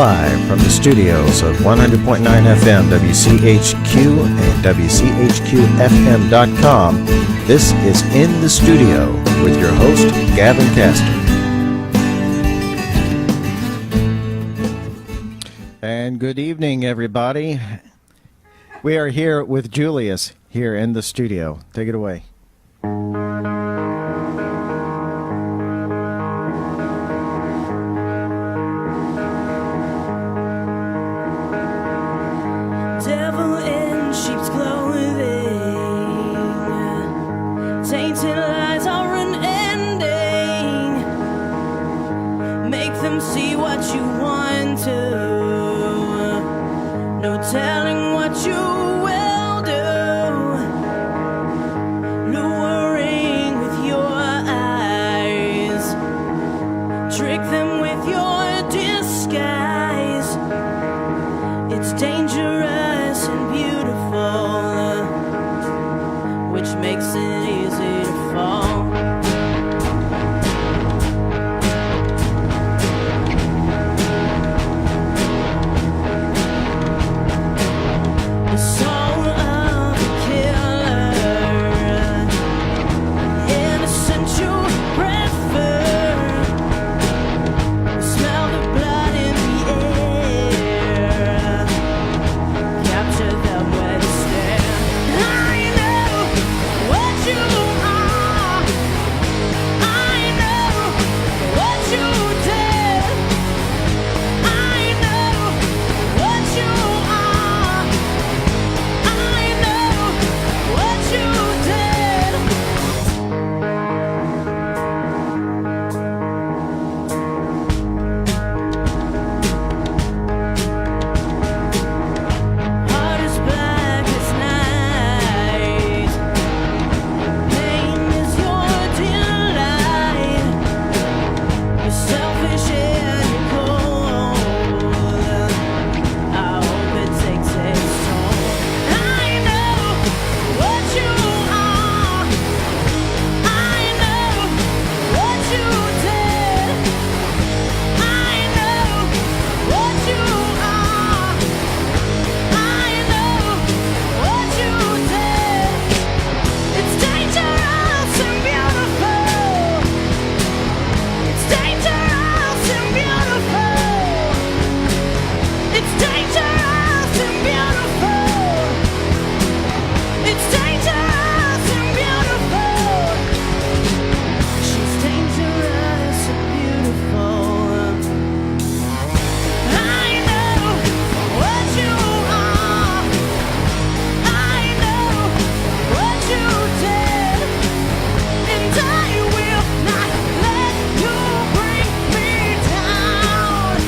live from the studios of 100.9 FM WCHQ and WCHQFM.com. This is In the Studio with your host, Gavin Castor. And good evening, everybody. We are here with Julius here in the studio. Take it away. Devil in sheep's clothing, tainted lies are unending. Make them see what you want to. No telling what you will do. Luring with your eyes, trick them with your disguise. It's dangerous and beautiful, which makes it easy to fall. The soul of a killer, innocent you prefer. Smell the blood in the air. Capture them where they stand. I know what you are. I know what you did. I know what you are. I know what you did. Heart is black as night. Pain is your delight. You're selfish and you're cold. I hope it takes its toll. I know what you are. I know what you did. I know what you are. I know what you did. It's dangerous and beautiful. It's dangerous and beautiful. It's dangerous and beautiful. It's dangerous and beautiful. She's dangerous and beautiful. I know what you are. I know what you did. And I will not let you bring me down.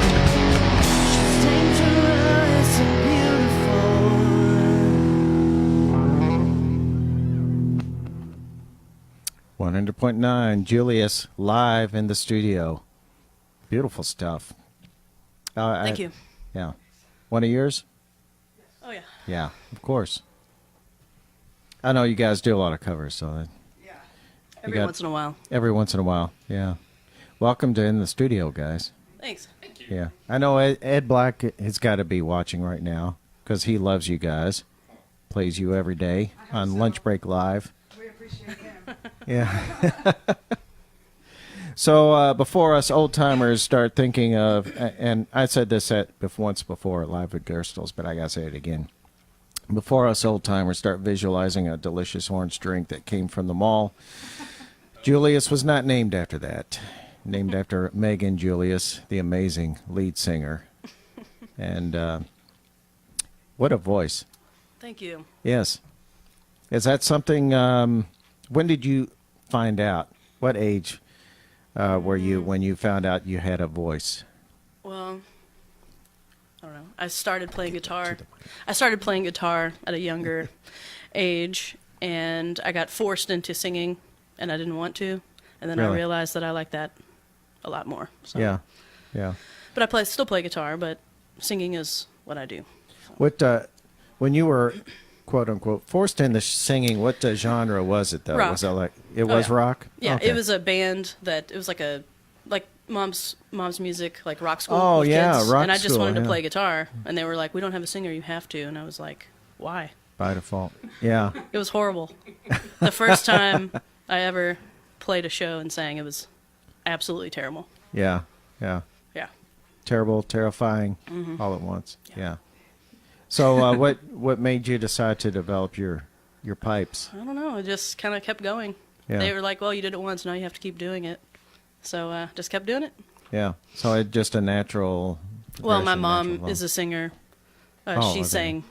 She's dangerous and beautiful. 100.9 Julius live in the studio. Beautiful stuff. Thank you. Yeah. One of yours? Oh yeah. Yeah, of course. I know you guys do a lot of covers, so Every got- once in a while. every once in a while, yeah. Welcome to In the Studio, guys. Thanks. Yeah. I know Ed Black has got to be watching right now because he loves you guys. Plays you every day on Lunch Break Live. We appreciate him. Yeah. So before us old timers start thinking of, and I said this once before live at Gerstels, but I gotta say it again. Before us old timers start visualizing a delicious orange drink that came from the mall, Julius was not named after that. Named after Megan Julius, the amazing lead singer, and what a voice! Thank you. Yes. Is that something? When did you find out? What age were you when you found out you had a voice? Well, I don't know. I started playing guitar. I started playing guitar at a younger age, and I got forced into singing, and I didn't want to. And then I Really? realized that I like that a lot more. So. Yeah, yeah. But I still play guitar, but singing is what I do. What When you were, quote unquote, forced into singing, what genre was it though? Rock. Was it like it was yeah. rock? Yeah, Okay. it was a band that it was like mom's music, like rock school. Oh, with yeah, kids. rock And I just school, wanted to yeah. play guitar, and they were like, "We don't have a singer, you have to." And I was like, "Why?" By default. Yeah. It was horrible. The first time I ever played a show and sang, it was absolutely terrible. Yeah. Yeah. Yeah. Terrible, terrifying, all at once. Yeah. So, what made you decide to develop your pipes? I don't know. It just kind of kept going. Yeah. They were like, "Well, you did it once, now you have to keep doing it." So just kept doing it. Yeah. So it just a natural. Well, my progression, mom natural is a singer. Oh, She okay. sang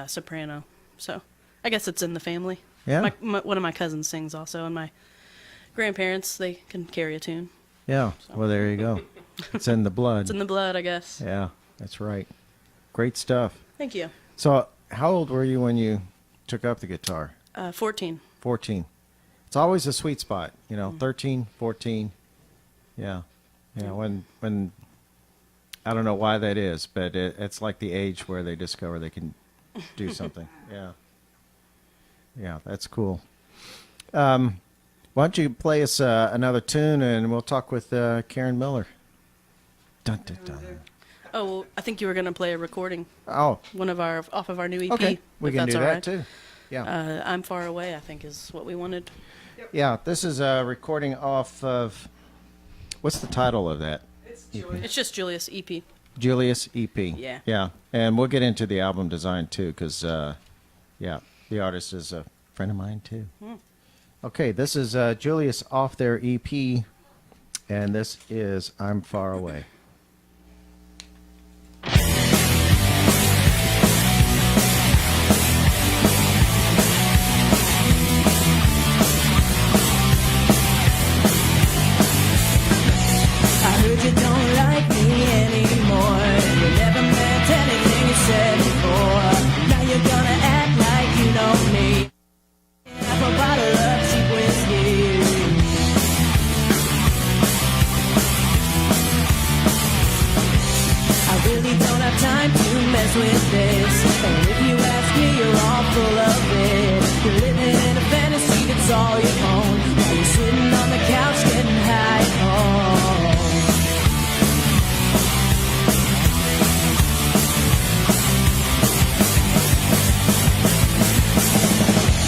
soprano, so I guess it's in the family. Yeah. One of my cousins sings also, and my grandparents, they can carry a tune. Yeah. Well, there you go. It's in the blood. It's in the blood, I guess. Yeah, that's right. Great stuff. Thank you. So, how old were you when you took up the guitar? 14. 14. It's always a sweet spot, 13, 14. Yeah. Yeah, when I don't know why that is, but it's like the age where they discover they can do something. Yeah. Yeah, that's cool. Why don't you play us another tune, and we'll talk with Karen Miller. Dun, dun, dun. Oh, well, I think you were going to play a recording, Oh, off of our new EP. okay. We if can that's do all that, right. too. Yeah. I'm Far Away, I think, is what we wanted. Yeah, this is a recording off of, what's the title of that? It's just Julius EP. Julius EP. Yeah. Yeah, and we'll get into the album design too, because, yeah, the artist is a friend of mine too. Okay, this is Julius off their EP, and this is I'm Far Away. I heard you don't like me anymore. You never meant anything you said before. Now you're gonna act like you know me. Half a bottle of cheap whiskey. I really don't have time to mess with this. And if you ask me, you're all full of it. You're living in a fantasy that's all your own. While you're sitting on the couch getting high at home.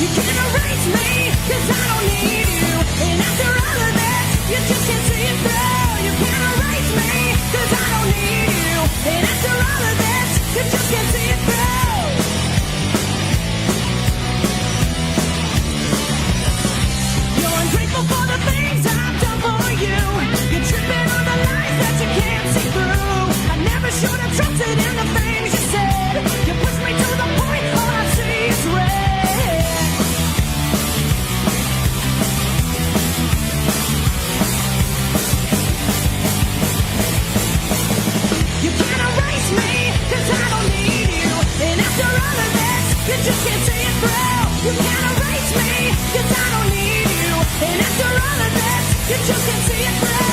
You can't erase me, 'cause I don't need you. And after all of this, you just can't see it through. You can't erase me, 'cause I don't need you. And after all of this, you just can't see it through. You're ungrateful for the things I've done for you. You're tripping on the lies that you can't see through. I never should have trusted in the things you said. You pushed me to the point, all I see is red. You can't erase me, 'cause I don't need you. And after all of this, you just can't see it through. You can't erase me, 'cause I don't need you. And after all of this, you just can't see it through.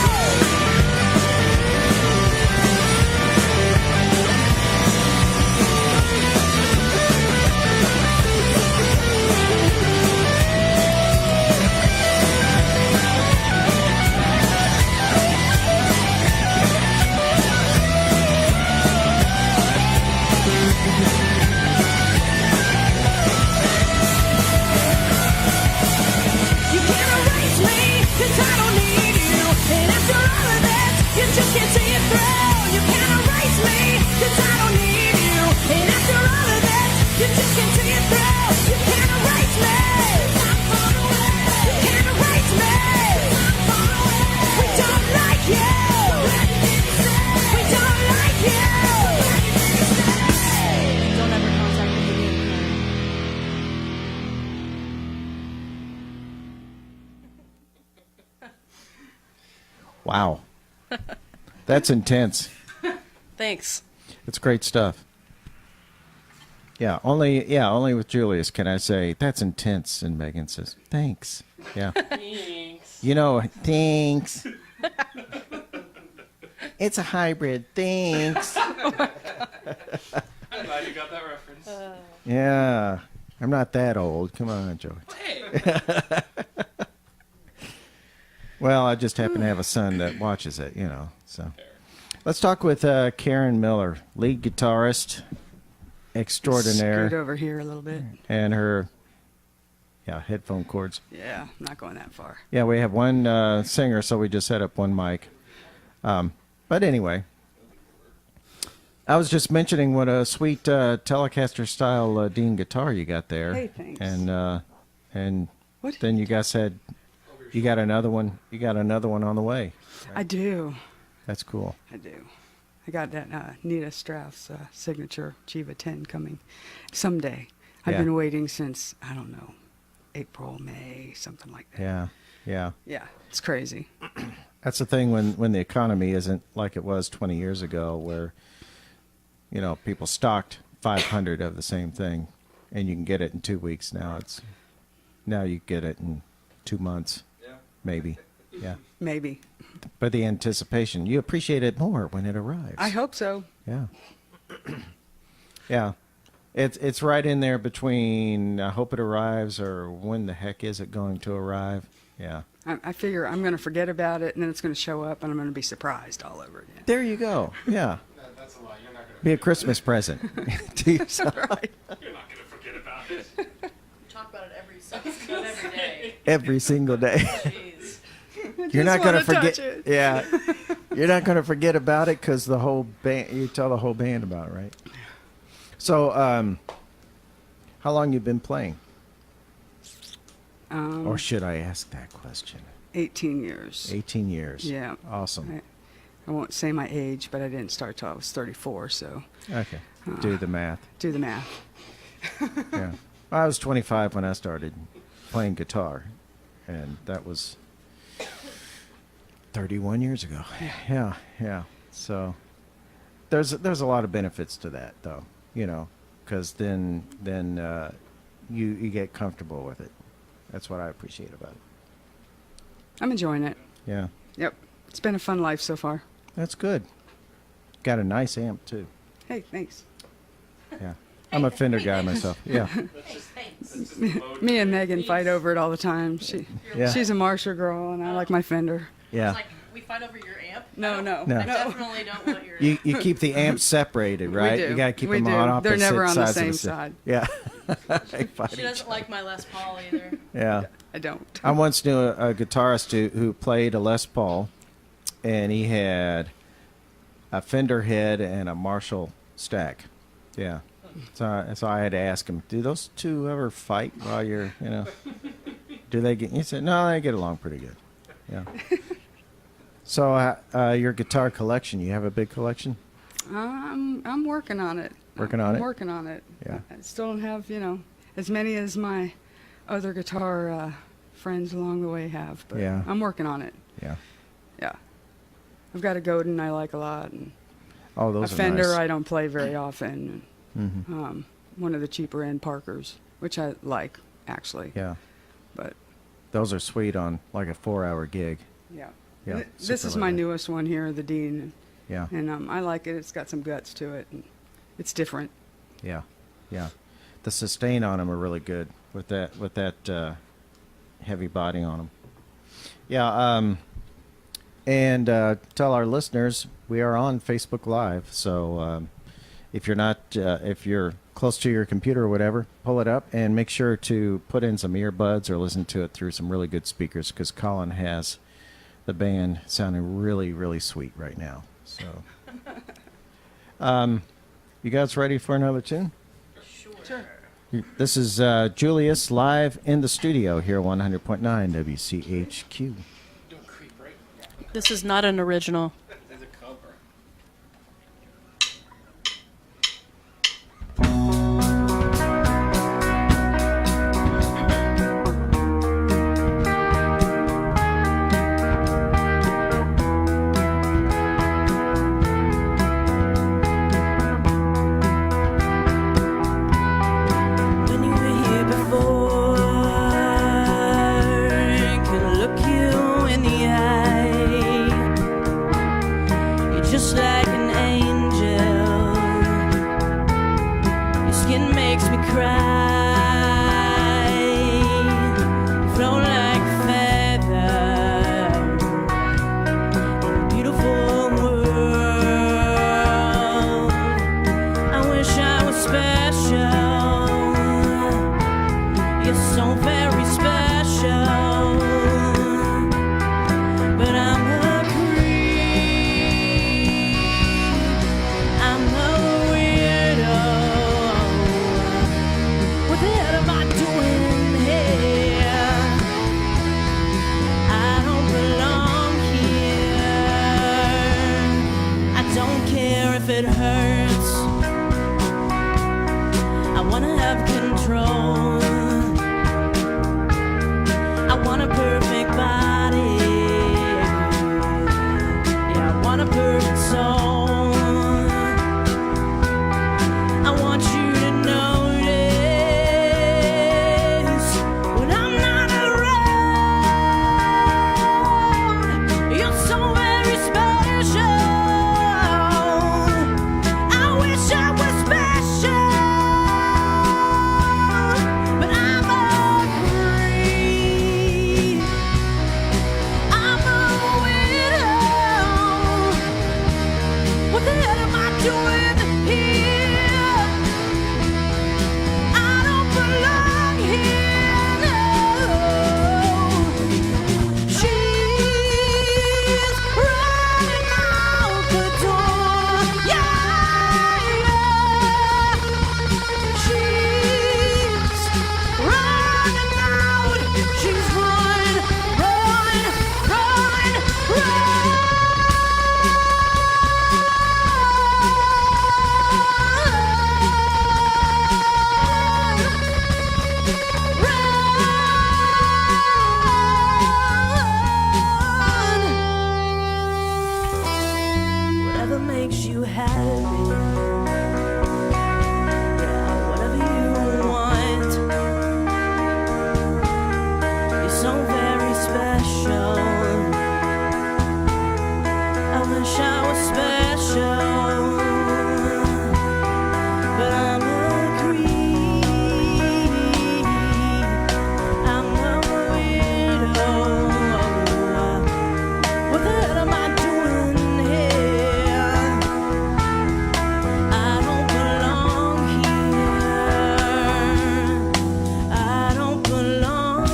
You can't erase me, 'cause I don't need you. And after all of this, you just can't see it through. You can't erase me, 'cause I don't need you. And after all of this, you just can't see it through. You can't erase me. You can't erase me. We don't like you. We don't like you. Don't ever contact me again. Wow. That's intense. Thanks. It's great stuff. Yeah, only with Julius can I say that's intense, and Megan says, "Thanks." Yeah. Thanks. Thanks. It's a hybrid. Thanks. I'm glad you got that reference. Yeah. I'm not that old. Come on, Joey. Well, I just happen to have a son that watches it, so. Let's talk with Karen Miller, lead guitarist extraordinaire. Scoot over here a little bit. And her, headphone cords. Yeah, not going that far. Yeah, we have one singer, so we just set up one mic. But anyway, I was just mentioning what a sweet Telecaster-style Dean guitar you got there. Hey, thanks. And What? then you guys said you got another one. You got another one on the way. I do. That's cool. I do. I got that Nita Strauss signature Jiva 10 coming someday. I've Yeah. been waiting since, I don't know, April, May, something like that. Yeah. Yeah, it's crazy. That's the thing when the economy isn't like it was 20 years ago, where people stocked 500 of the same thing, and you can get it in 2 weeks. Now you get it in 2 months, maybe. Yeah, Maybe. but the anticipation, you appreciate it more when it arrives. I hope so. Yeah, yeah. It's right in there between I hope it arrives or when the heck is it going to arrive? Yeah. I figure I'm going to forget about it, and then it's going to show up, and I'm going to be surprised all over again. There you go. Yeah. That's a lie. You're not going Be a Christmas present to yourself. Right. You're not going to forget about it. We talk about it every second of every day. Every single day. Jeez. You're not going to wanna forget. touch it. Yeah. You're not going to forget about it because the whole band. You tell the whole band about it, right? So, how long you been playing? Or should I ask that question? 18 years. 18 years. Yeah. Awesome. I won't say my age, but I didn't start till I was 34, so Okay. Do the math. do the math. Yeah. I was 25 when I started playing guitar, and that was 31 years ago. Yeah. So there's a lot of benefits to that, though, because then you get comfortable with it. That's what I appreciate about it. I'm enjoying it. Yeah. Yep. It's been a fun life so far. That's good. Got a nice amp, too. Hey, thanks. Yeah. I'm a Fender guy myself. Yeah. Me and Megan fight over it all the time. Yeah. She's a Marshall girl, and I like my Fender. Yeah. It's like we fight over your amp. No. I definitely don't want your You keep the amps separated, right? We do. You got to keep We them do. on opposite They're never on the sides of same si- side. Yeah. They fight She each doesn't like my Les Paul either. Yeah. I don't. I once knew a guitarist who played a Les Paul, and he had a Fender head and a Marshall stack. Yeah. So I had to ask him, do those two ever fight while you're, do they get, he said, no, they get along pretty good. Yeah. So your guitar collection, you have a big collection? I'm working on it. Working on I'm it? working on it. Yeah. I still don't have, as many as my other guitar friends along the way have, but Yeah. I'm working on it. Yeah. Yeah. I've got a Godin I like a lot, and Oh, a those are Fender nice. I don't play very often. Mhm. One of the cheaper end Parkers, which I like, actually. Yeah. But, Those are sweet on like a 4-hour gig. yeah. Yeah, This super is my leather. newest one here, the Dean. Yeah. And I like it. It's got some guts to it. And it's different. Yeah. Yeah. The sustain on them are really good with that heavy body on them. Yeah. And tell our listeners we are on Facebook Live. So if you're close to your computer or whatever, pull it up and make sure to put in some earbuds or listen to it through some really good speakers, because Colin has the band sounding really, really sweet right now. So, you guys ready for another tune? Sure. This is Julius live in the studio here, 100.9 WCHQ. Don't creep, right? This is not an original. There's a cover. When you were here before, I could look you in the eye. You're so very special, but I'm a creep. I'm a weirdo. What the hell am I doing here? I don't belong here. I don't care if it hurts. I wanna have control. I want a perfect body. Yeah, I want a perfect soul. I want you to notice when I'm not around. You're so very special. I wish I was special, but I'm a creep. I'm a widow. What the hell am I doing here? I don't belong here. No. She's running out the door. Yeah, yeah. She's running out. She's run, run, run, run. Whatever makes you happy. Yeah, whatever you want. You're so very special. I wish I was special, but I'm a creep. I'm a weirdo. What the hell am I doing here? I don't belong here. I don't belong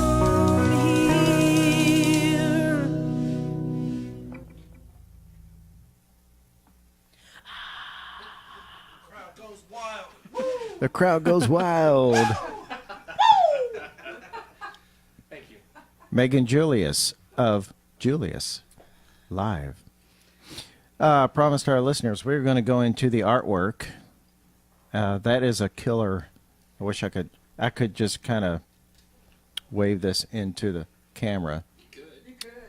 here. The crowd goes wild. Thank you. Megan Julius of Julius Live. Promised our listeners we were going to go into the artwork. That is a killer. I wish I could just kind of wave this into the camera. Good.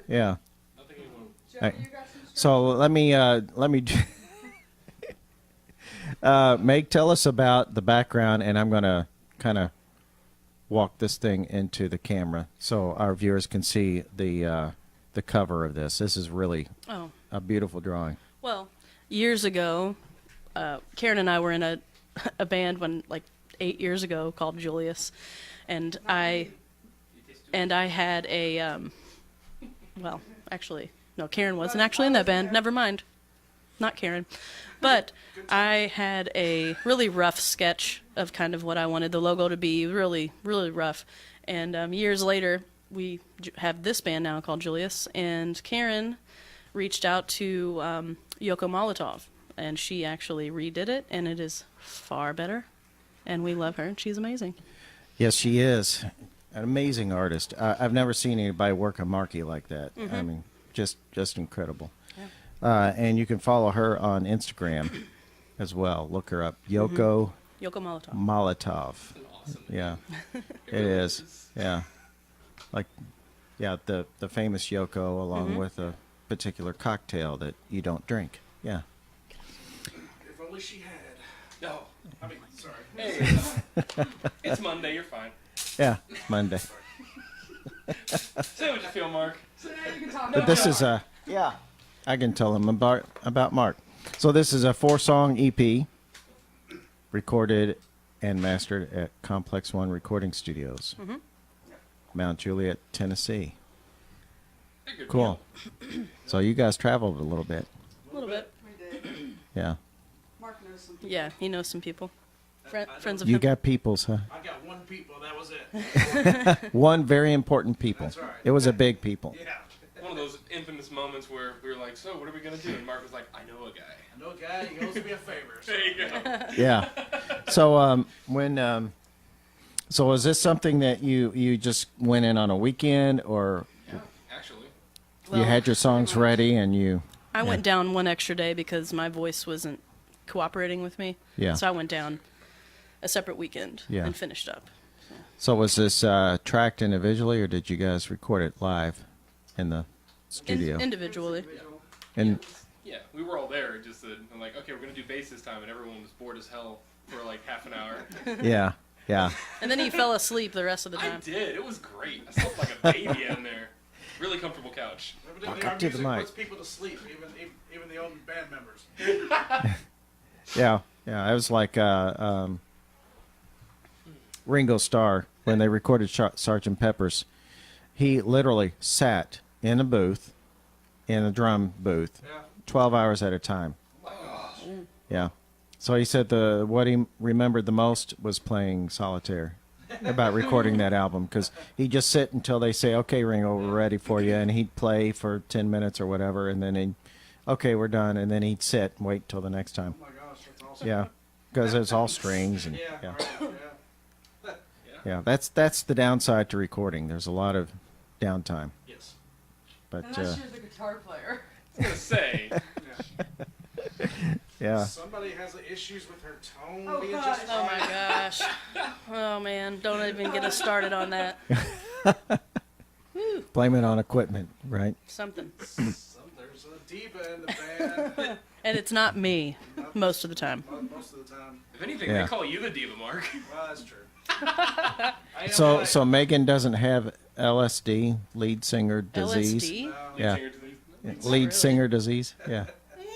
Yeah. Nothing you want. So let me Meg, tell us about the background, and I'm going to kind of walk this thing into the camera so our viewers can see the cover of this. This is really Oh, a beautiful drawing. well, years ago, Karen and I were in a band like 8 years ago called Julius, and I had a well, actually, no, Karen wasn't actually in that band. Never mind, not Karen, but I had a really rough sketch of kind of what I wanted the logo to be, really, really rough. And years later, we have this band now called Julius, and Karen reached out to Yoko Molotov, and she actually redid it, and it is far better, and we love her, and she's amazing. Yes, she is an amazing artist. I've never seen anybody work a marquee like that. I mean, just incredible. Yeah. And you can follow her on Instagram as well. Look her up, Yoko Yoko Molotov. Molotov. Awesome. Yeah, it is. Yeah, like the famous Yoko, along with a particular cocktail that you don't drink. Yeah. If only she had. No. I mean, sorry. Hey. It's Monday. You're fine. Yeah, Monday. Say what you feel, Mark. But this is yeah, I can tell them about Mark. So this is a 4-song EP, recorded and mastered at Complex One Recording Studios, Mount Juliet, Tennessee. Hey, good Cool. So you guys traveled a little bit. A little bit. We did. Yeah. Mark knows some people. Yeah, he knows some people. Friends of You him. got peoples, huh? I got one one people. That was it. One very important people. That's right. It was a big people. Yeah. One of those infamous moments where we were like, so what are we going to do? And Mark was like, I know a guy. I know a guy. He owes me a favor. So. There you go. Yeah. So so was this something that you just went in on a weekend, or Yeah, actually. you had your songs ready and you? I went down one extra day because my voice wasn't cooperating with me. Yeah. So I went down a separate weekend Yeah. and finished up. So was this tracked individually, or did you guys record it live in the studio? Individually. And Yeah, we were all there. Just I'm like, okay, we're going to do bass this time. And everyone was bored as hell for like half an hour. yeah, yeah, And then he fell asleep the rest of the I time. did. It was great. I slept like a baby in there. Really comfortable couch. Evidently, Walk our up to the music mic. puts people to sleep, even the old band members. yeah. It was like Ringo Starr when they recorded Sgt. Pepper's. He literally sat in a booth, in a drum booth, Yeah. 12 hours at a time. Oh my gosh. Yeah. So he said what he remembered the most was playing solitaire about recording that album, because he'd just sit until they say, okay, Ringo, we're ready for you, and he'd play for 10 minutes or whatever, and then he'd, okay, we're done, and then he'd sit and wait till the next time. Oh my gosh, that's awesome. Yeah, because it's all strings and Yeah. yeah. Right, yeah. Yeah, that's the downside to recording. There's a lot of downtime, Yes. but Unless you're the guitar player. I was going to say, Yeah. yeah, Somebody has issues with her tone Oh, being God. just Oh my right. gosh. Oh man, don't even get us started on that. blame it on equipment, right? Something. There's a diva in the band And it's not me most of the time. most of the time. if anything, Yeah. they call you the diva, Mark. Well, that's true. I am So like- so Megan doesn't have LSD, lead singer disease. LSD? Yeah. Singer to the- Lead really. singer disease. Yeah,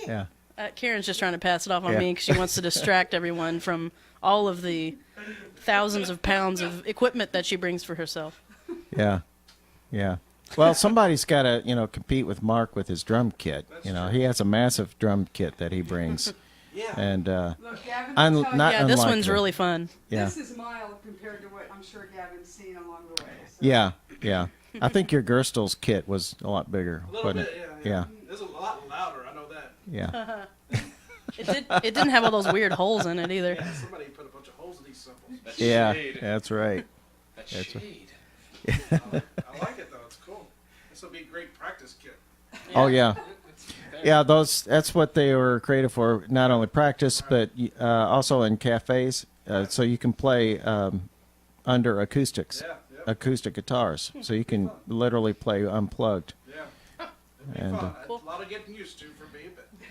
yeah. Karen's just trying to pass it off on Yeah. me because she wants to distract everyone from all of the thousands of pounds of equipment that she brings for herself. Yeah, yeah. Well, somebody's got to, compete with Mark with his drum kit. He has a massive drum kit that he brings, Yeah. and Look, Gavin, Un- will tell not you, Yeah, this unlike one's the- really fun. yeah, this is mild compared to what I'm sure Gavin's seen along the way. So. yeah, yeah. I think your Gerstel's kit was a lot bigger, A little wasn't bit, it? yeah. Yeah, It's a lot louder, I know that. yeah, It didn't have all those weird holes in it either. Yeah, somebody put a bunch of holes in these cymbals. That yeah. shade. That's right. That That's right. shade. I like it though, it's cool. This will be a great practice kit. Oh yeah, It's there. yeah. That's what they were created for. Not only practice, but also in cafes, so you can play under acoustics, Yeah, yeah, acoustic guitars. So you can literally play unplugged. yeah. It'll be And, fun. Cool. A lot of getting used to for me,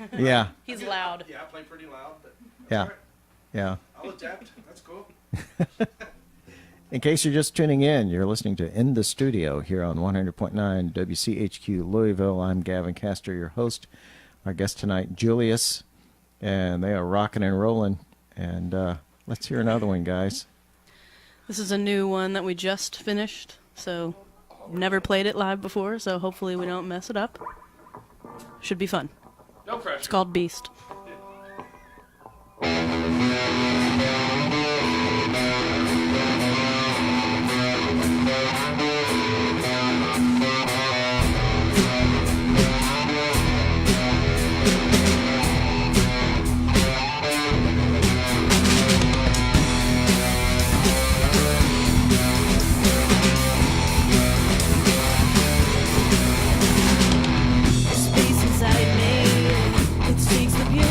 but Yeah, He's loud. yeah, I play pretty loud, but that's Yeah. all right. yeah. I'll adapt. That's cool. In case you're just tuning in, you're listening to In the Studio here on 100.9 WCHQ Louisville. I'm Gavin Castor, your host. Our guest tonight, Julius, and they are rocking and rolling. And let's hear another one, guys. This is a new one that we just finished, so never played it live before, so hopefully we don't mess it up. Should be fun. No pressure. It's called Beast. Space inside me, it speaks the beauty.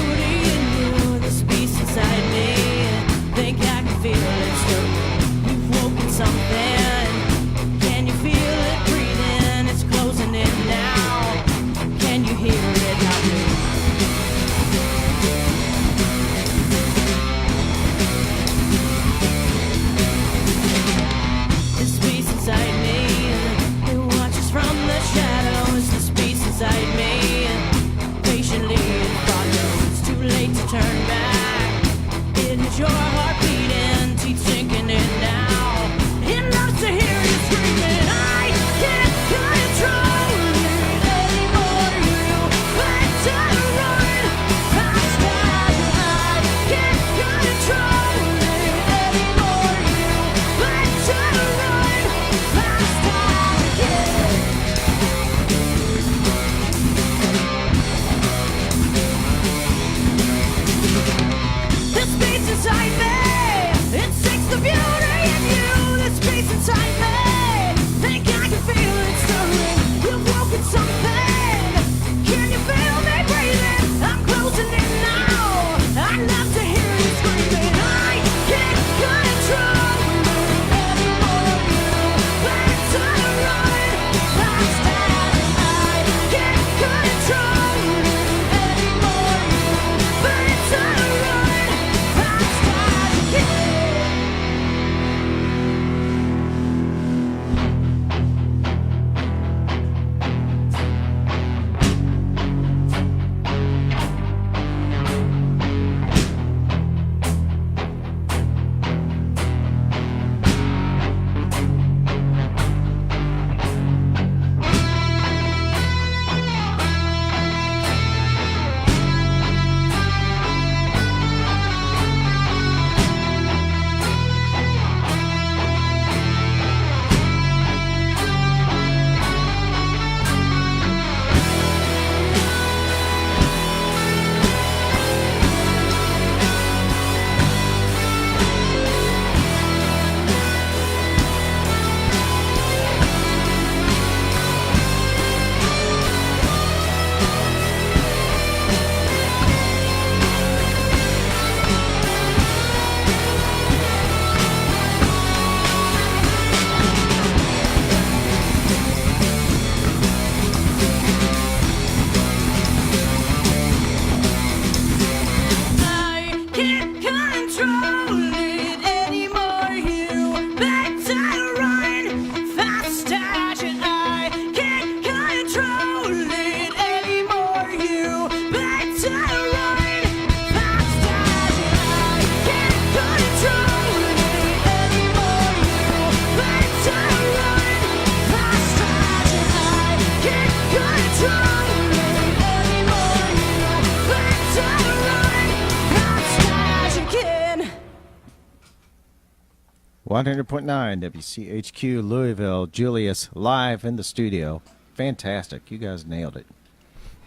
100.9 WCHQ Louisville. Julius live in the studio. Fantastic. You guys nailed it.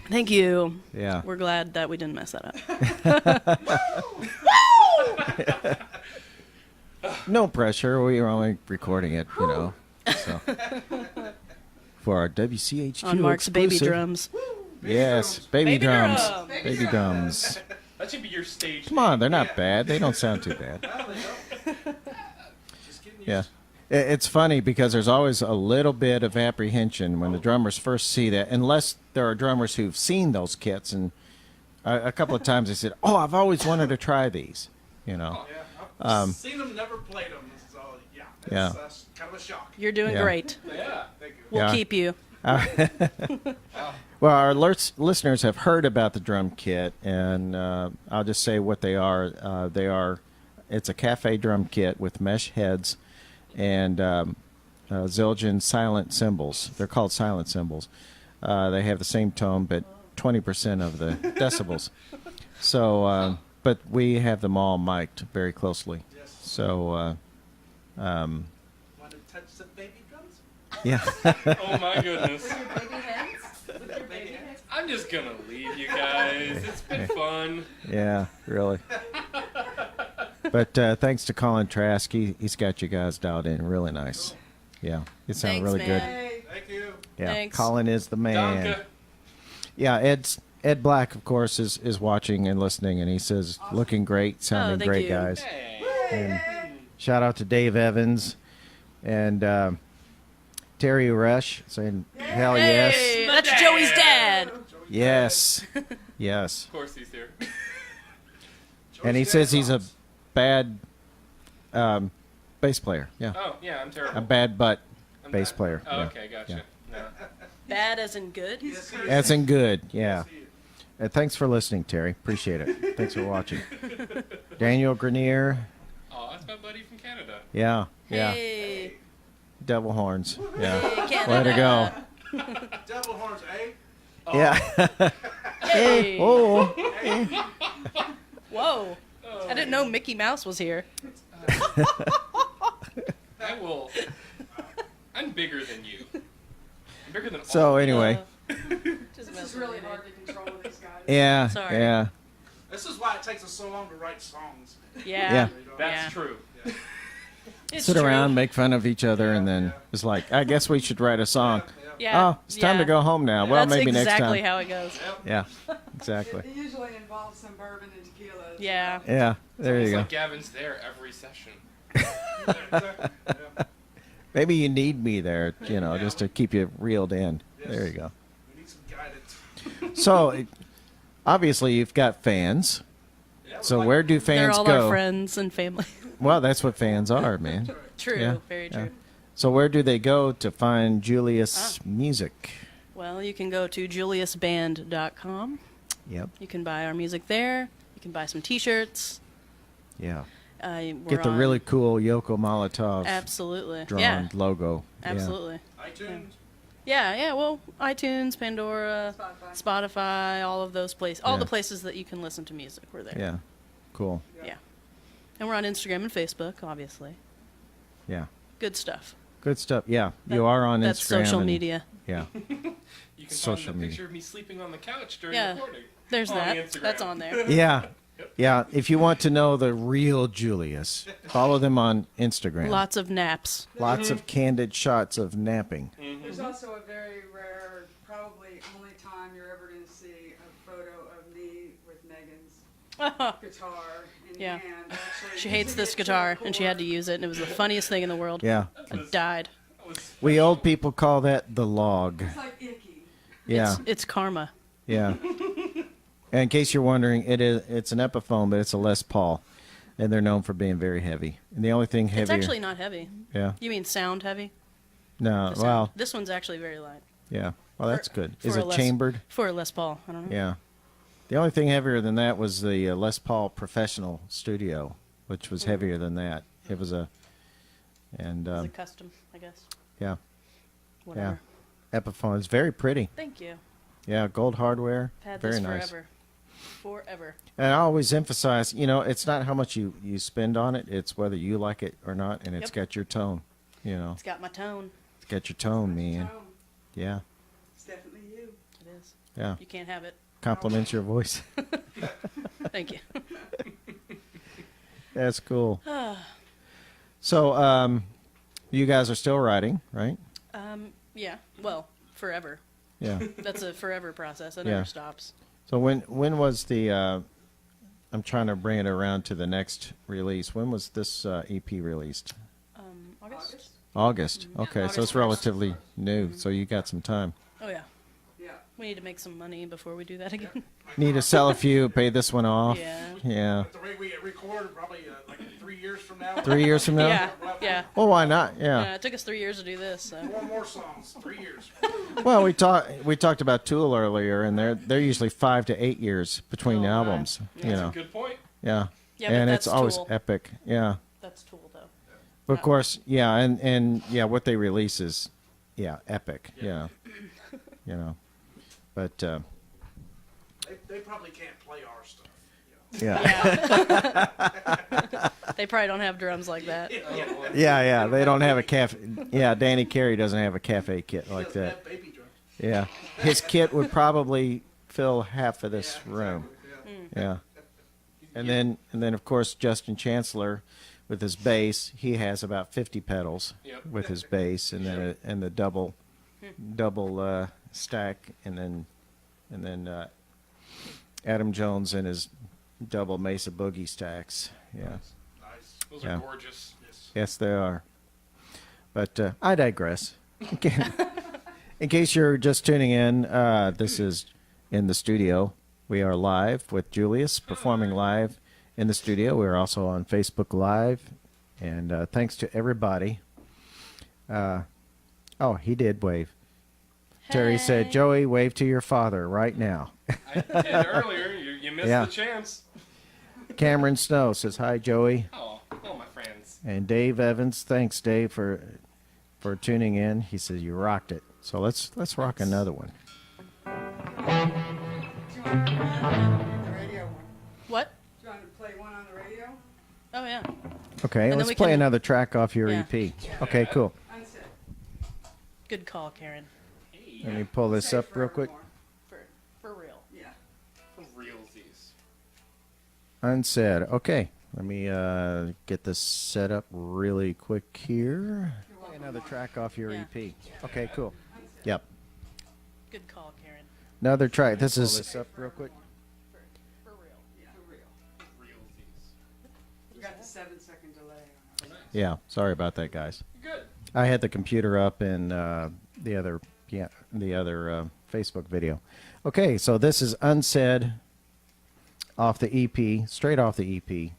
Thank you. Yeah. We're glad that we didn't mess that up. No pressure. We were only recording it, you know. So. For our WCHQ On Mark's exclusive. baby drums. Yes, baby Baby drums. drums. Baby drums. That should be your stage. Come on, they're not bad. They don't sound too bad. Yeah. It's funny because there's always a little bit of apprehension when the drummers first see that, unless there are drummers who've seen those kits. And a couple of times they said, "Oh, I've always wanted to try these," you know. Yeah, I've seen them, never played them. So, yeah, it's Yeah. kind of a shock. You're doing Yeah. great. Yeah. Thank you. We'll Yeah. keep you. Well, our listeners have heard about the drum kit, and I'll just say what they are. It's a cafe drum kit with mesh heads and Zildjian silent cymbals. They're called silent cymbals. They have the same tone, but 20% of the decibels. So, but we have them all mic'd very closely. Yes. So, Want to touch the baby drums? yeah. Oh my goodness. I'm just gonna leave you guys. It's been fun. Yeah, really. But thanks to Colin Trask, he's got you guys dialed in really nice. Yeah, it sounded Thanks, really good. man. Thank you. Yeah, Thanks. Colin is the man. Danke. Yeah, Ed Black, of course, is watching and listening, and he says, looking great, sounding thank great, you. guys. Hey. And shout out to Dave Evans and Terry Rush saying, hell yes. Hey, that's Joey's dad. Yes. Yes. Of course he's here. And he says he's a bad bass player. Yeah. Oh yeah, I'm terrible. A bad butt I'm bass bad. player. Oh, Yeah. okay, gotcha. Yeah. No. Bad as in good? Yes, he is. That's in good. Yeah. Yes, he is. Thanks for listening, Terry. Appreciate it. Thanks for watching. Daniel Grenier. Oh, that's my buddy from Canada. Yeah. Yeah. Hey. Devil horns. Yeah. Canada. Way to go. Devil horns, eh? Yeah. Hey. Oh. Whoa. I didn't know Mickey Mouse was here. I will. I'm bigger than you. I'm bigger than all. So anyway. Just This is really hard to control with these guys. Yeah. Sorry. Yeah. This is why it takes us so long to write songs. Yeah. Yeah. That's Yeah. true. It's Sit true. around, make fun of each other, and then it's like, I guess we should write a song. Yeah. Oh, it's time to yeah. go home now. Well, That's maybe exactly next time. how it goes. Yeah. Exactly. It usually involves some bourbon and tequila. Yeah. Yeah. There It's you go. like Gavin's there every session. Exactly. Yeah. Maybe you need me there, you know, just to keep you reeled in. There you go. We need some guidance. So, obviously, you've got fans. Yeah, So like- where do They're fans all go? our friends and family. Well, that's what fans are, man. True. Yeah, Very yeah. true. So where do they go to find Julius music? Well, you can go to juliusband.com. Yep. You can buy our music there. You can buy some T-shirts. Yeah. We're Get the on- really cool Yoko Molotov Absolutely. drawn Yeah. logo. Yeah. Absolutely. iTunes. Yeah. Yeah. Well, iTunes, Pandora, Spotify, all of those places, all Yeah. the places that you can listen to music, we're there. Yeah. Cool. Yeah. And we're on Instagram and Facebook, obviously. Yeah. Good stuff. Good stuff. Yeah. You are on That's Instagram. social and- media. Yeah. You can Social find the media. picture of me sleeping on the couch during Yeah. recording. There's on that. Instagram. That's on there. Yeah. Yeah. If you want to know the real Julius, follow them on Instagram. Lots of naps. Lots of candid shots of napping. There's also a very rare, probably only time you're ever going to see a photo of me with Megan's guitar in Yeah. hand. Actually, She hates using this it to guitar, and she had to record. use it, and it was the funniest thing in the world. Yeah. I died. That was We old people call that the log. It's like icky. Yeah. It's karma. Yeah. And in case you're wondering, it's an Epiphone, but it's a Les Paul, and they're known for being very heavy. And the only thing heavier. It's actually not heavy. Yeah. You mean sound heavy? No. The sound- Well. This one's actually very light. Yeah. Well, that's good. Is For a it Les- chambered? For a Les Paul. I don't know. Yeah. The only thing heavier than that was the Les Paul Professional Studio, which was heavier than that. It was a. And It's a custom, I guess. yeah, Whatever. Epiphone is very pretty. Thank you. Yeah, gold hardware. I've had very this nice. forever. Forever. And I always emphasize, it's not how much you spend on it; it's whether you like it or not, and it's Yep. got your tone. It's got my tone. It's got your tone, man. Tone. Yeah, It's definitely you. It is. yeah. You can't have it. Compliments your voice. Thank you. That's cool. So, you guys are still writing, right? Yeah. Well, forever. Yeah. That's a forever process. It Yeah. never stops. So when was the? I'm trying to bring it around to the next release. When was this EP released? August? August. Okay, August so it's 1st. relatively new. So you got some time. Oh yeah. Yeah. We need to make some money before we do that again. Need to sell a few, pay this one off. Yeah. Yeah. But the way we record, probably like 3 years from now. 3 years from now. Yeah. Yeah. Well, why not? Yeah. Yeah. It took us 3 years to do this. So. 4 more songs, 3 years. Well, we talked about Tool earlier, and they're usually 5 to 8 years between Oh, wow. albums. You know. Good point. Yeah. Yeah, but And that's it's always Tool. epic. Yeah. That's Tool though. But of course, yeah, and yeah, what they release is, epic. Yeah. But They probably can't play our stuff. yeah. They probably don't have drums like that. Yeah, they don't have a cafe. Yeah, Danny Carey doesn't have a cafe kit like Doesn't that. have baby drums. Yeah, his kit would probably fill half of this room. Yeah, and then of course Justin Chancellor, with his bass, he has about 50 pedals Yep. with his bass, and then and the double stack, and then Adam Jones and his double Mesa Boogie stacks. Yeah. Nice. Those Yeah. are gorgeous. Yes. Yes, they are. But I digress. In case you're just tuning in, this is In the Studio. We are live with Julius, performing live in the studio. We're also on Facebook Live. And thanks to everybody. Oh, he did wave. Terry said, Hey. Joey, wave to your father right now. I did earlier. You missed Yeah. the chance. Cameron Snow says, hi, Joey. Oh, my friends. And Dave Evans, thanks Dave for tuning in. He says you rocked it. So let's rock another one. Do you want to play on the radio one? What? Do you want to play one on the radio? Oh yeah. Okay, then let's we play can- another track off your Yeah. EP. Okay, cool. Unsaid. Good call, Karen. Hey, Let me pull this Say up real quick. forevermore. For real. Yeah. for realsies. Unsaid. Okay, let me get this set up really quick here. Play another track off your Yeah. EP. Okay, cool. Yep. Good call, Karen. Another track. This is this up real quick. For real. Yeah. For real. Realsies. You got the 7-second delay on it. Yeah, sorry about that, guys. Good. I had the computer up in the other Facebook video. Okay, so this is Unsaid off the EP, straight off the EP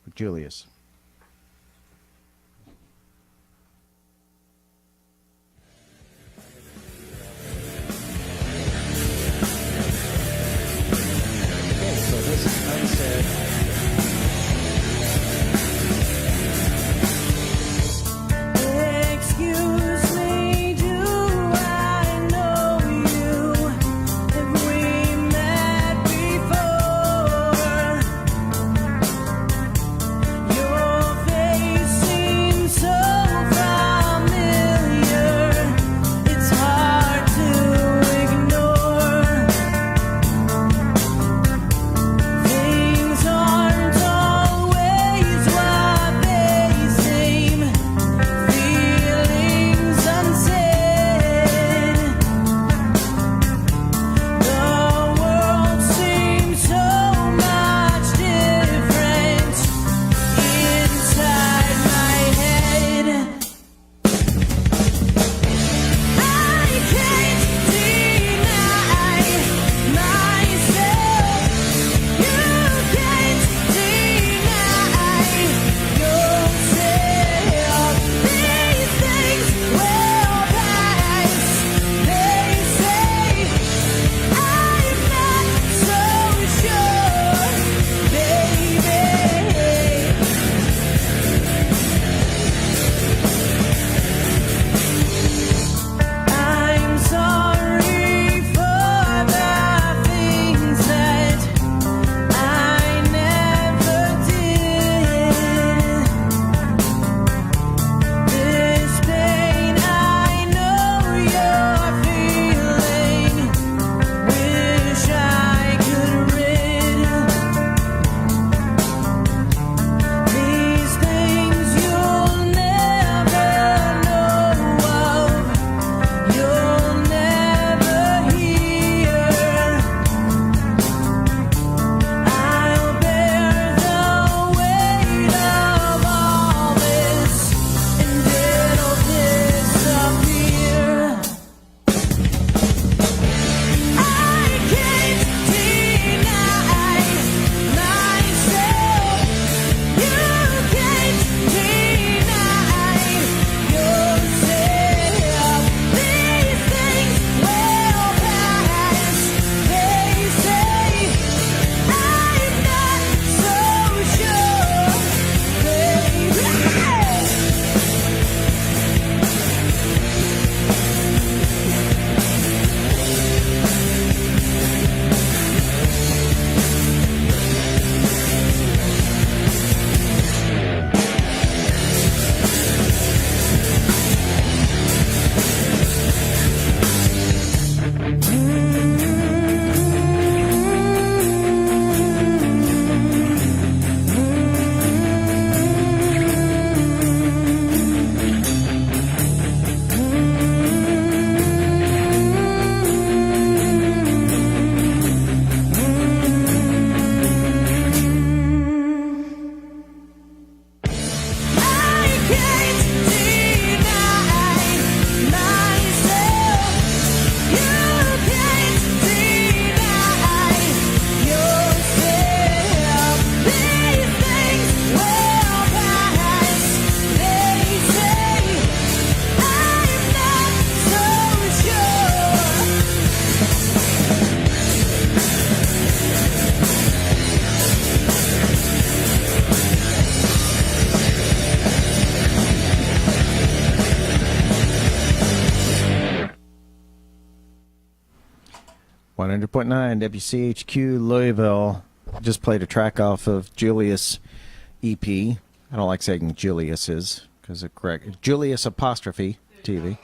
with Julius. Okay, so this is Unsaid. Excuse me, do I know you? Have we met before? Your 100.9 WCHQ Louisville. Just played a track off of Julius EP. I don't like saying Julius's because it's correct. Julius apostrophe TV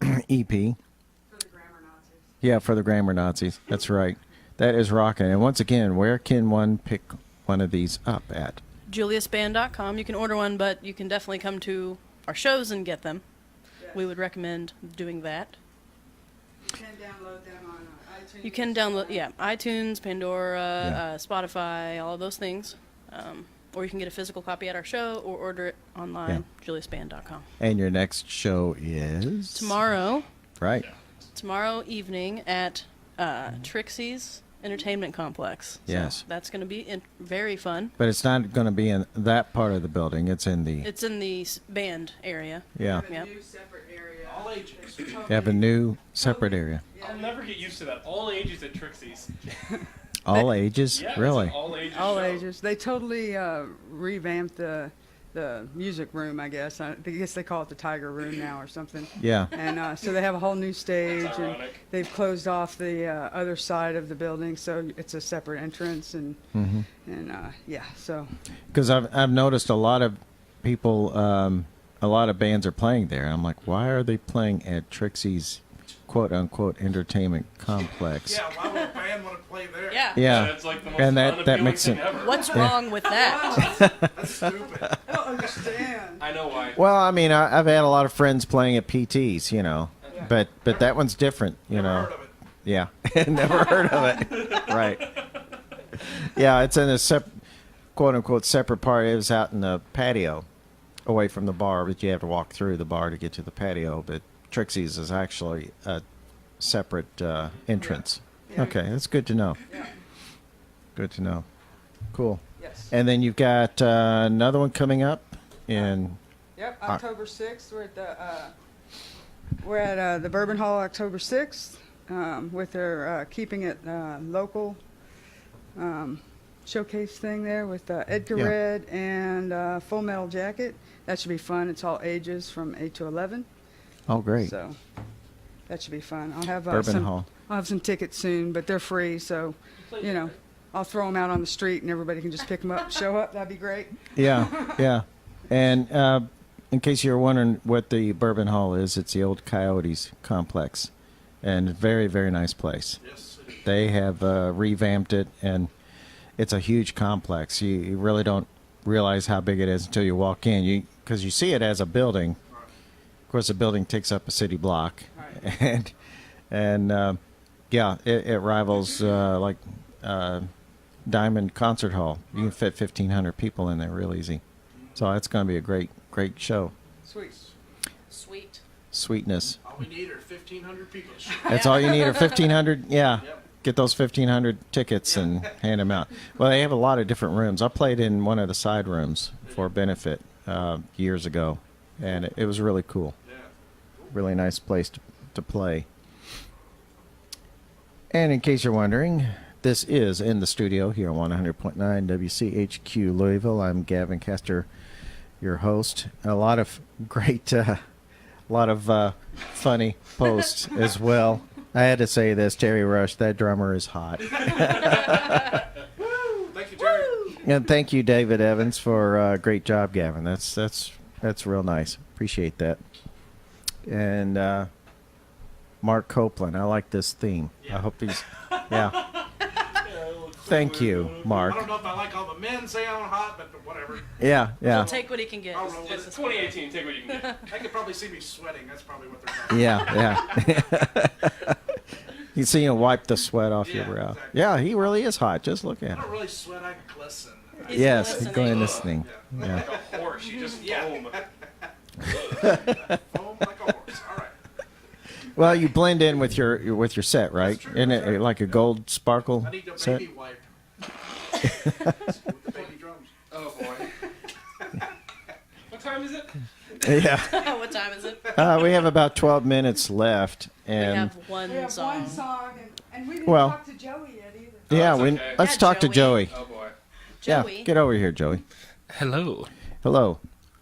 EP. For the grammar Nazis. Yeah, for the grammar Nazis. That's right. That is rocking. And once again, where can one pick one of these up at? JuliusBand.com. You can order one, but you can definitely come to our shows and get them. Yes. We would recommend doing that. You can download them on iTunes. You can download, yeah, iTunes, Pandora, Yeah. Spotify, all of those things. Or you can get a physical copy at our show or order it online, JuliusBand.com. And your next show is? Tomorrow evening at Trixie's Entertainment Complex. Yes. So that's going to be very fun. But it's not going to be in that part of the building. It's in the... It's in the band area. Yeah. Have a Yep. new separate area. All ages. It's You totally- have a new separate area. Yeah, I'll never get used to that. All ages at Trixie's. All ages? Yeah, Really? It's an all ages. all show. ages. They totally revamped the music room, I guess. I guess they call it the Tiger Room now or something. Yeah. And so they have a whole new stage, That's and ironic. they've closed off the other side of the building, so it's a separate entrance. And yeah, so Because I've noticed a lot of people, a lot of bands are playing there. I'm like, why are they playing at Trixie's quote unquote entertainment complex? Yeah, why would a band want to play there? Yeah. Yeah. That's like the most And that unappealing makes thing it. ever. What's wrong with that? That's stupid. I don't understand. I know why. Well, I mean, I've had a lot of friends playing at PTs, you know, but that one's different, you Never know. heard of it. Yeah, never heard of it. Right. Yeah, it's in a quote unquote separate part. It was out in the patio, away from the bar, but you have to walk through the bar to get to the patio. But Trixie's is actually a separate entrance. Yeah. Okay, that's good to know. Yeah. Good to know. Cool. Yes. And then you've got another one coming up in. Yep, October 6th. We're at the Bourbon Hall October 6th with their Keeping It Local showcase thing there with Edgar Yeah. Red and Full Metal Jacket. That should be fun. It's all ages from 8 to 11. Oh, great. So that should be fun. I'll have Bourbon Hall. I'll have some tickets soon, but they're free, so you know, I'll throw them out on the street and everybody can just pick them up, show up. That'd be great. Yeah, yeah. And in case you're wondering what the Bourbon Hall is, it's the old Coyotes complex, and very, very nice place. Yes, it is. They have revamped it, and it's a huge complex. You really don't realize how big it is until you walk in. Because you see it as a building. Of course, the building takes up a city block, Right. and yeah, it rivals like Diamond Concert Hall. You can fit 1,500 people in there real easy. So it's going to be a great show. Sweet. Sweet. Sweetness. All we need are 1,500 people. That's all you need are 1,500. Yeah. Yep. Get those 1,500 tickets and hand them out. Well, they have a lot of different rooms. I played in one of the side rooms for a benefit years ago, and it was really cool. Yeah. Really nice place to play. And in case you're wondering, this is In The Studio here on 100.9 WCHQ Louisville. I'm Gavin Castor, your host. A lot of great, funny posts as well. I had to say this, Terry Rush, that drummer is hot. Woo! Thank you, Jerry. And thank you, David Evans, for great job, Gavin. That's real nice. Appreciate that. And Mark Copeland, I like this theme. I hope he's, yeah. Thank you, I Mark. don't know if I like all the men saying I'm hot, but whatever. Yeah, yeah, He'll take what he can get. I'll roll with It's it. 2018. Take what you can get. They could probably see me sweating. That's probably what they're talking yeah. You see him wipe the sweat off your Yeah, brow. exactly. Yeah, he really is hot. Just look at I him. don't really sweat. I glisten. He's Yes, he's glistening. going listening. Yeah. Like a horse. You just Yeah. foam. Foam like a horse. All right. Well, you blend in with your set, right? true, Isn't that's it right. like a gold sparkle I need a set? baby wipe. With the baby drums. Oh boy. What time is it? Yeah. What time is it? We have about 12 minutes left, We and have one We have song. one song, and we didn't Well- talk to Joey yet either. yeah, that's we, okay. let's Yeah, talk to Joey. Joey. Oh boy. Joey. Yeah, get over here, Joey. Hello. Hello.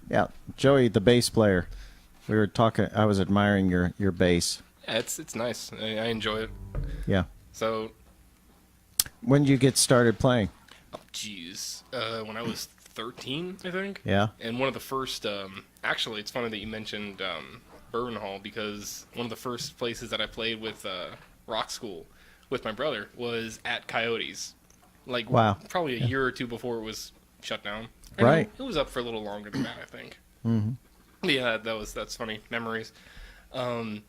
Yeah, Joey, the bass player. We were talking. I was admiring your bass. Yeah, it's nice. I enjoy it. Yeah. So, When did you get started playing? geez, when I was 13, I think. Yeah. And one of the first, actually, it's funny that you mentioned Bourbon Hall, because one of the first places that I played with rock school with my brother was at Coyotes. Like, Wow. probably a year or two before it was shut down. Right. It was up for a little longer than that, I think. Mm-hmm. Yeah, that's funny. Memories. But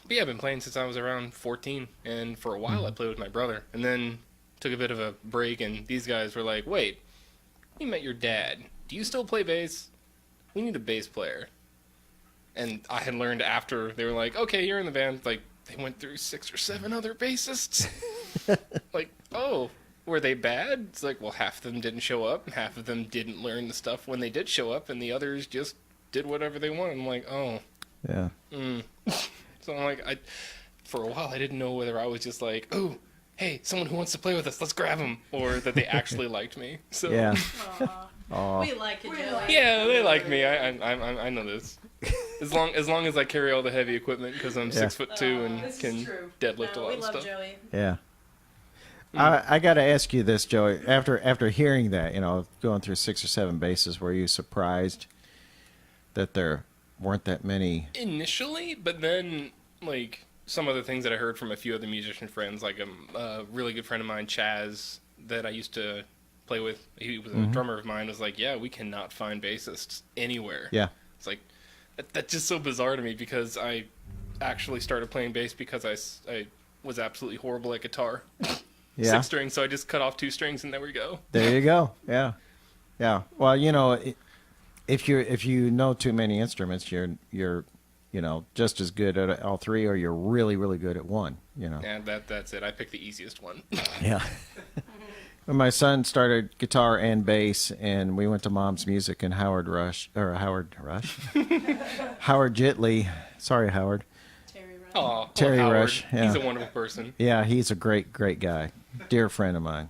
yeah, I've been playing since I was around 14, and for a while I played with my brother, and then took a bit of a break, and these guys were like, wait, we met your dad. Do you still play bass? We need a bass player. And I had learned after, they were like, okay, you're in the band. Like, they went through 6 or 7 other bassists. Like, oh, were they bad? It's like, well, half of them didn't show up, and half of them didn't learn the stuff when they did show up, and the others just did whatever they wanted. I'm like, oh. Yeah. So I'm like, for a while, I didn't know whether I was just like, oh, hey, someone who wants to play with us, let's grab them, or that they actually liked me. So Yeah. Aw. Oh. We like it, We Joey. like yeah, they like me. I know this. As long as I carry all the heavy equipment, because I'm 6'2" and This is can true. deadlift a No, lot we of love stuff. Joey. Yeah. I got to ask you this, Joey. After hearing that, going through 6 or 7 bases, were you surprised that there weren't that many? Initially, but then like some of the things that I heard from a few other musician friends, like a really good friend of mine, Chaz, that I used to play with. He was a drummer of mine. Was like, yeah, we cannot find bassists anywhere. Yeah. It's like that's just so bizarre to me, because I actually started playing bass because I was absolutely horrible at guitar. Yeah. 6 strings, so I just cut off 2 strings and there we go. There you go. Yeah. Yeah. Well, if you know too many instruments, you're just as good at all 3, or you're really, really good at one, And that's it. I picked the easiest one. Yeah. When my son started guitar and bass, and we went to Mom's Music, and Howard Jitley, sorry, Howard. Terry Rush. Oh, Terry Howard. Rush, yeah. He's a wonderful person. Yeah, he's a great guy. Dear friend of mine.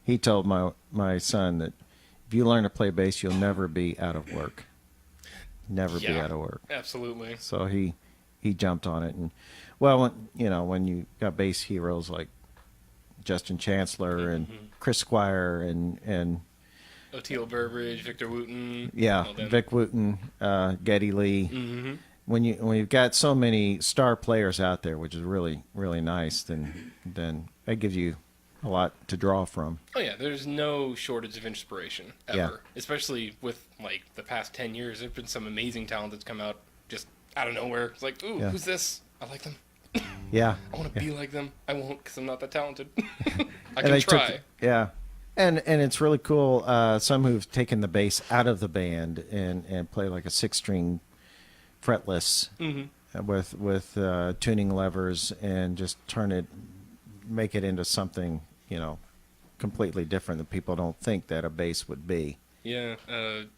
He told my son that if you learn to play bass, you'll never be out of work. Never be Yeah. out of work. Absolutely. So he jumped on it, and well, when you got bass heroes like Justin Chancellor and Chris Squire and Oteil Burbridge, Victor Wooten. yeah, all them. Vic Wooten, Geddy Lee. Mhm. When you've got so many star players out there, which is really, really nice, then that gives you a lot to draw from. Oh yeah, there's no shortage of inspiration ever. Yeah. Especially with like the past 10 years, there's been some amazing talent that's come out just out of nowhere. It's like, ooh, Yeah. who's this? I like them. Yeah, I want to be like them. I won't, because I'm not that talented. I And can they try. took- yeah, and it's really cool. Some who've taken the bass out of the band and play like a 6-string fretless with tuning levers, and just make it into something completely different that people don't think that a bass would be. Yeah,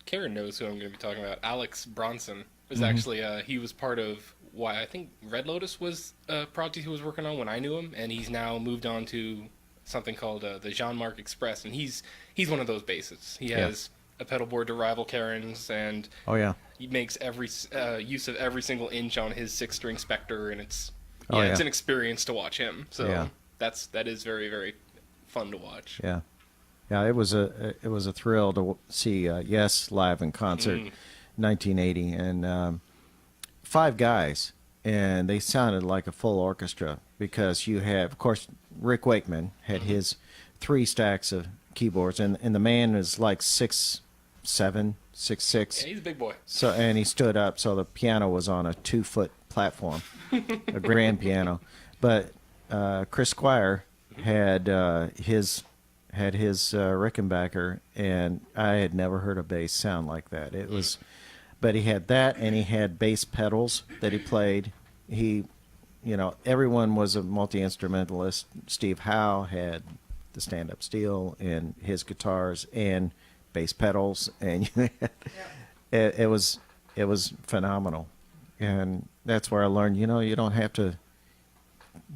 Karen knows who I'm going to be talking about. Alex Bronson was Mm-hmm. actually, he was part of why I think Red Lotus was a project he was working on when I knew him, and he's now moved on to something called the Jean-Marc Express, and he's one of those bassists. He has a pedal board to rival Karen's, and Oh yeah, he makes every use of every single inch on his 6-string Spectre, and it's Oh, it's yeah. an experience to watch him. So Yeah. that is very, very fun to watch. yeah. It was a thrill to see Yes live in concert, 1980, and 5 guys, and they sounded like a full orchestra, because you have, of course, Rick Wakeman had his 3 stacks of keyboards, and the man is like 6'7", 6'6". Yeah, he's a big boy. So, and he stood up, so the piano was on a 2-foot platform, a grand piano. But Chris Squire had his Rickenbacker, and I had never heard a bass sound like that. It was, but he had that, and he had bass pedals that he played. Everyone was a multi-instrumentalist. Steve Howe had the stand-up steel and his guitars and bass pedals, and it was phenomenal. And that's where I learned, you don't have to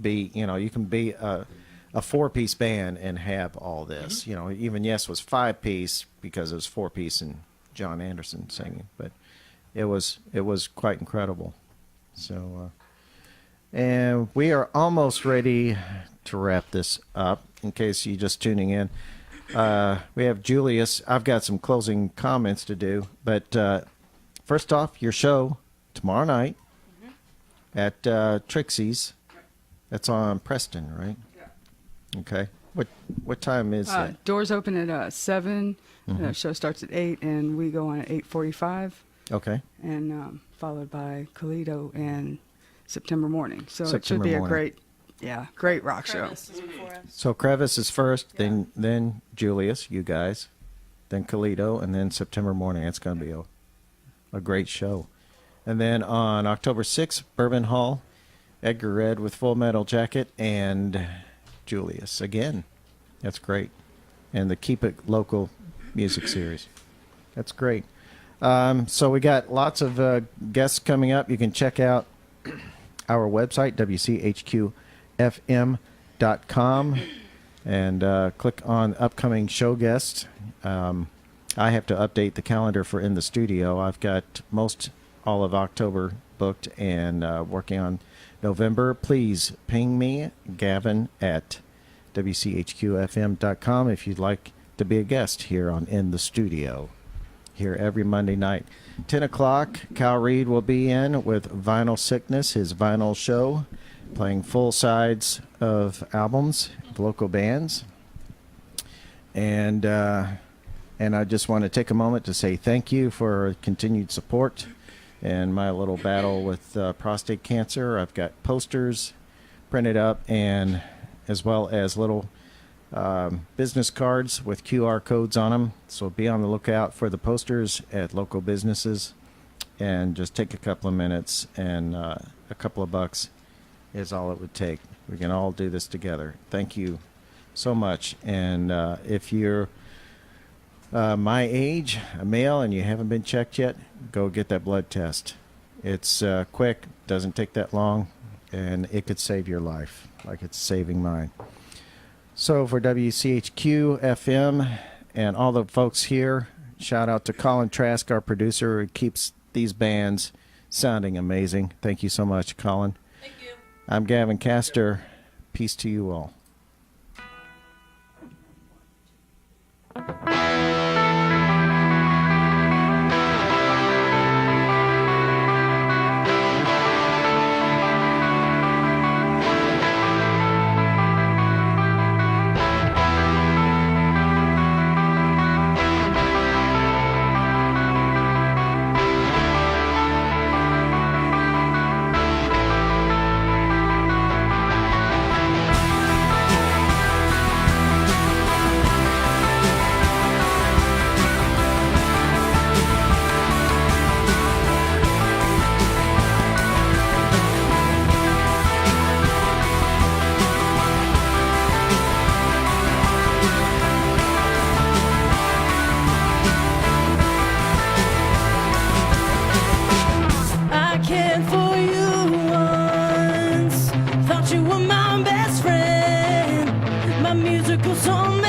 be, you can be a 4-piece band and have all this. Even Yes was 5-piece because it was 4-piece and John Anderson singing, but it was quite incredible. So And we are almost ready to wrap this up. In case you're just tuning in, we have Julius. I've got some closing comments to do, but first off, your show tomorrow night at Trixie's. That's on Preston, right? Yeah. Okay. What time is it? Doors open at 7. Mm-hmm. The show starts at 8, and we go on at 8:45, Okay. and followed by Kalido and September Morning. So it should September be Morning. great rock show. Crevice is before us. So Crevice is first, then Julius, you guys, then Kalido, and then September Morning. It's going to be a great show. And then on October 6th, Bourbon Hall, Edgar Red with Full Metal Jacket, and Julius again. That's great. And the Keep It Local music series. That's great. So we got lots of guests coming up. You can check out our website, WCHQFM.com, and click on upcoming show guests. I have to update the calendar for In the Studio. I've got all of October booked and working on November. Please ping me, Gavin, at WCHQFM.com if you'd like to be a guest here on In the Studio. Here every Monday night. 10 o'clock, Cal Reed will be in with Vinyl Sickness, his vinyl show, playing full sides of albums, of local bands. And I just want to take a moment to say thank you for continued support in my little battle with prostate cancer. I've got posters printed up, and as well as little business cards with QR codes on them. So be on the lookout for the posters at local businesses, and just take a couple of minutes, and a couple of bucks is all it would take. We can all do this together. Thank you so much. And if you're my age, a male, and you haven't been checked yet, go get that blood test. It's quick, doesn't take that long, and it could save your life like it's saving mine. So for WCHQ FM and all the folks here, shout out to Colin Trask, our producer, who keeps these bands sounding amazing. Thank you so much, Colin. Thank you. I'm Gavin Castor. Peace to you all. I cared for you once, thought you were my best friend, my musical soulmate.